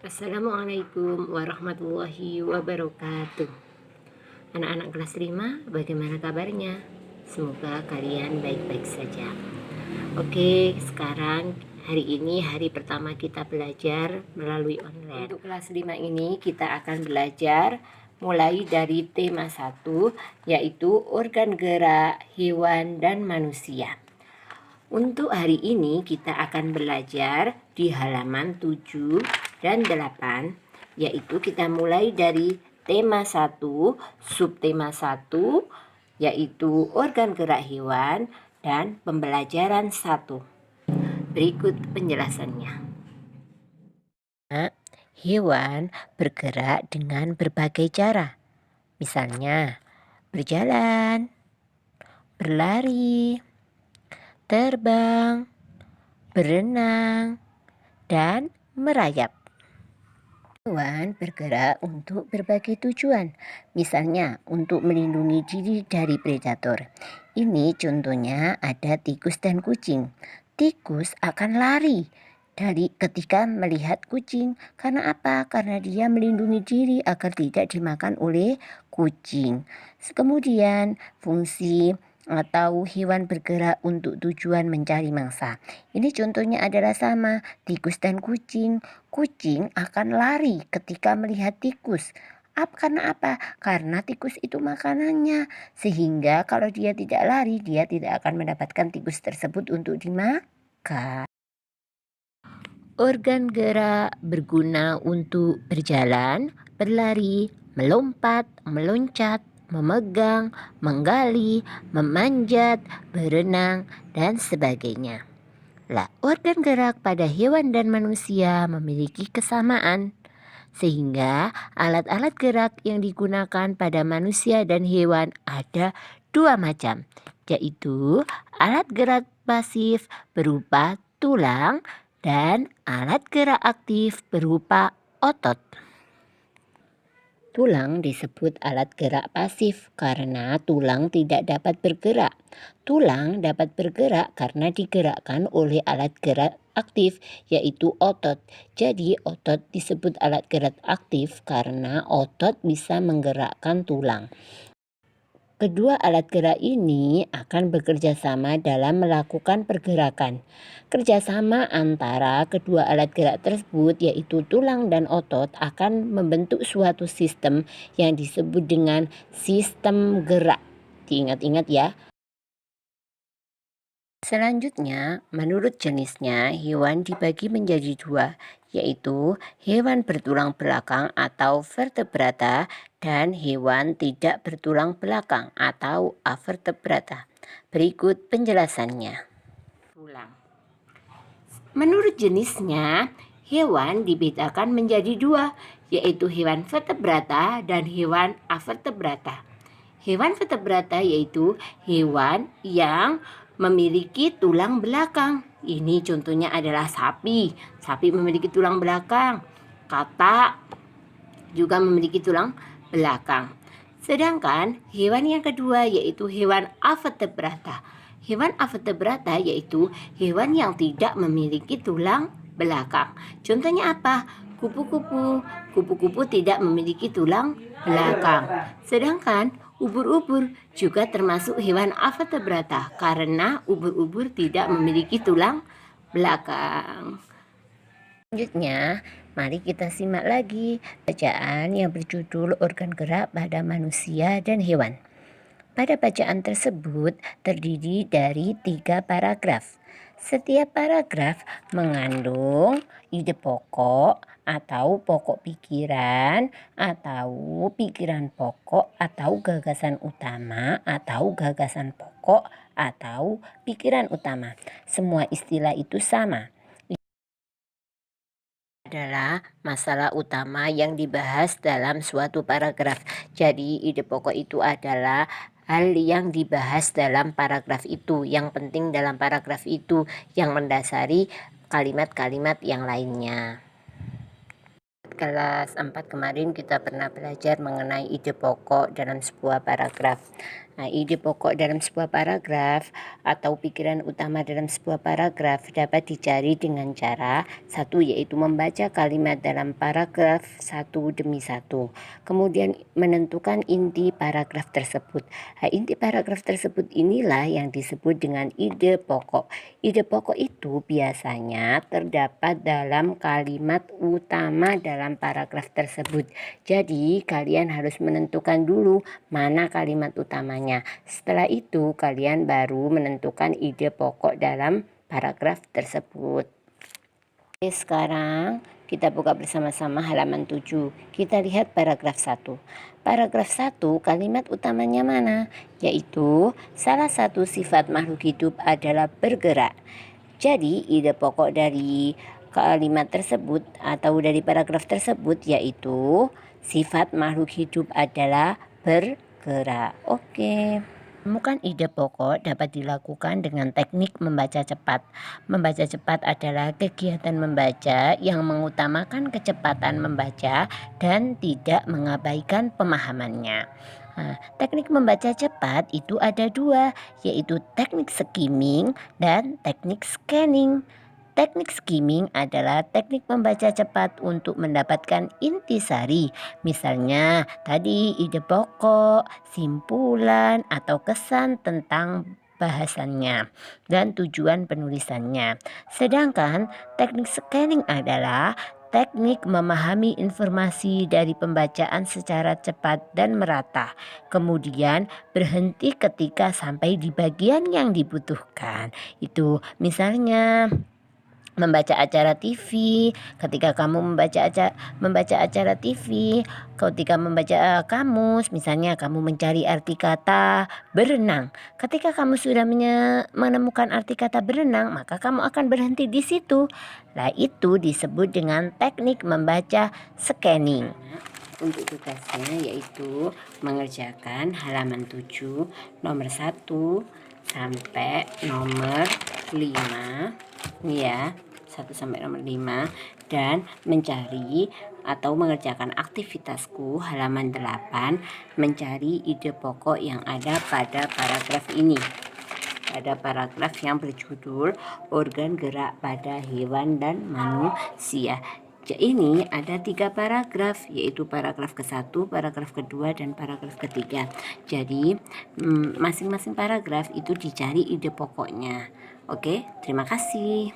Assalamualaikum warahmatullahi wabarakatuh. Anak-anak kelas 5, bagaimana kabarnya? Semoga kalian baik-baik saja. Oke, sekarang hari ini hari pertama kita belajar melalui online. Untuk kelas 5 ini kita akan belajar mulai dari tema 1, yaitu organ gerak hewan dan manusia. Untuk hari ini kita akan belajar di halaman 7 dan 8, yaitu kita mulai dari tema 1, subtema 1, yaitu organ gerak hewan, dan pembelajaran 1. Berikut penjelasannya. Hewan bergerak dengan berbagai cara. Misalnya, berjalan, berlari, terbang, berenang, dan merayap. Hewan bergerak untuk berbagai tujuan, misalnya untuk melindungi diri dari predator. Ini contohnya ada tikus dan kucing. Tikus akan lari ketika melihat kucing. Karena apa? Karena dia melindungi diri agar tidak dimakan oleh kucing. Kemudian fungsi atau hewan bergerak untuk tujuan mencari mangsa. Ini contohnya adalah sama, tikus dan kucing. Kucing akan lari ketika melihat tikus. Karena apa? Karena tikus itu makanannya. Sehingga kalau dia tidak lari, dia tidak akan mendapatkan tikus tersebut untuk dimakan. Organ gerak berguna untuk berjalan, berlari, melompat, meloncat, memegang, menggali, memanjat, berenang, dan sebagainya. Organ gerak pada hewan dan manusia memiliki kesamaan, sehingga alat-alat gerak yang digunakan pada manusia dan hewan ada dua macam, yaitu alat gerak pasif berupa tulang dan alat gerak aktif berupa otot. Tulang disebut alat gerak pasif karena tulang tidak dapat bergerak. Tulang dapat bergerak karena digerakkan oleh alat gerak aktif, yaitu otot. Jadi otot disebut alat gerak aktif karena otot bisa menggerakkan tulang. Kedua alat gerak ini akan bekerja sama dalam melakukan pergerakan. Kerjasama antara kedua alat gerak tersebut, yaitu tulang dan otot, akan membentuk suatu sistem yang disebut dengan sistem gerak. Diingat-ingat ya. Selanjutnya, menurut jenisnya, hewan dibagi menjadi dua, yaitu hewan bertulang belakang atau vertebrata dan hewan tidak bertulang belakang atau avertebrata. Berikut penjelasannya. Menurut jenisnya, hewan dibedakan menjadi dua, yaitu hewan vertebrata dan hewan avertebrata. Hewan vertebrata yaitu hewan yang memiliki tulang belakang. Ini contohnya adalah sapi. Sapi memiliki tulang belakang. Katak juga memiliki tulang belakang. Sedangkan hewan yang kedua yaitu hewan avertebrata. Hewan avertebrata yaitu hewan yang tidak memiliki tulang belakang. Contohnya apa? Kupu-kupu. Kupu-kupu tidak memiliki tulang belakang. Sedangkan ubur-ubur juga termasuk hewan avertebrata karena ubur-ubur tidak memiliki tulang belakang. Selanjutnya, mari kita simak lagi bacaan yang berjudul organ gerak pada manusia dan hewan. Pada bacaan tersebut terdiri dari 3 paragraf. Setiap paragraf mengandung ide pokok atau pokok pikiran atau pikiran pokok atau gagasan utama atau gagasan pokok atau pikiran utama. Semua istilah itu sama. Adalah masalah utama yang dibahas dalam suatu paragraf. Jadi ide pokok itu adalah hal yang dibahas dalam paragraf itu, yang penting dalam paragraf itu, yang mendasari kalimat-kalimat yang lainnya. Kelas 4 kemarin kita pernah belajar mengenai ide pokok dalam sebuah paragraf. Nah, ide pokok dalam sebuah paragraf atau pikiran utama dalam sebuah paragraf dapat dicari dengan cara satu, yaitu membaca kalimat dalam paragraf satu demi satu. Kemudian menentukan inti paragraf tersebut. Nah, inti paragraf tersebut inilah yang disebut dengan ide pokok. Ide pokok itu biasanya terdapat dalam kalimat utama dalam paragraf tersebut. Jadi, kalian harus menentukan dulu mana kalimat utamanya. Setelah itu kalian baru menentukan ide pokok dalam paragraf tersebut. Oke, sekarang kita buka bersama-sama halaman 7. Kita lihat paragraf 1. Paragraf 1 kalimat utamanya mana? Yaitu salah satu sifat makhluk hidup adalah bergerak. Jadi ide pokok dari kalimat tersebut atau dari paragraf tersebut yaitu sifat makhluk hidup adalah bergerak. Oke. Menemukan ide pokok dapat dilakukan dengan teknik membaca cepat. Membaca cepat adalah kegiatan membaca yang mengutamakan kecepatan membaca dan tidak mengabaikan pemahamannya. Nah, teknik membaca cepat itu ada dua, yaitu teknik skimming dan teknik scanning. Teknik skimming adalah teknik membaca cepat untuk mendapatkan intisari. Misalnya tadi ide pokok, simpulan, atau kesan tentang bahasannya dan tujuan penulisannya. Sedangkan teknik scanning adalah teknik memahami informasi dari pembacaan secara cepat dan merata. Kemudian berhenti ketika sampai di bagian yang dibutuhkan. Itu misalnya membaca acara TV, ketika kamu membaca acara TV, ketika membaca kamus, misalnya kamu mencari arti kata berenang. Ketika kamu sudah menemukan arti kata berenang, maka kamu akan berhenti di situ. Nah, itu disebut dengan teknik membaca scanning. Untuk tugasnya yaitu mengerjakan halaman 7 nomor 1 sampai nomor 5 ya, 1 sampai nomor 5, dan mencari atau mengerjakan aktivitasku halaman 8, mencari ide pokok yang ada pada paragraf ini. Pada paragraf yang berjudul organ gerak pada hewan dan manusia. Ini ada 3 paragraf, yaitu paragraf ke-1, paragraf kedua, dan paragraf ketiga. Jadi masing-masing paragraf itu dicari ide pokoknya. Oke, terima kasih.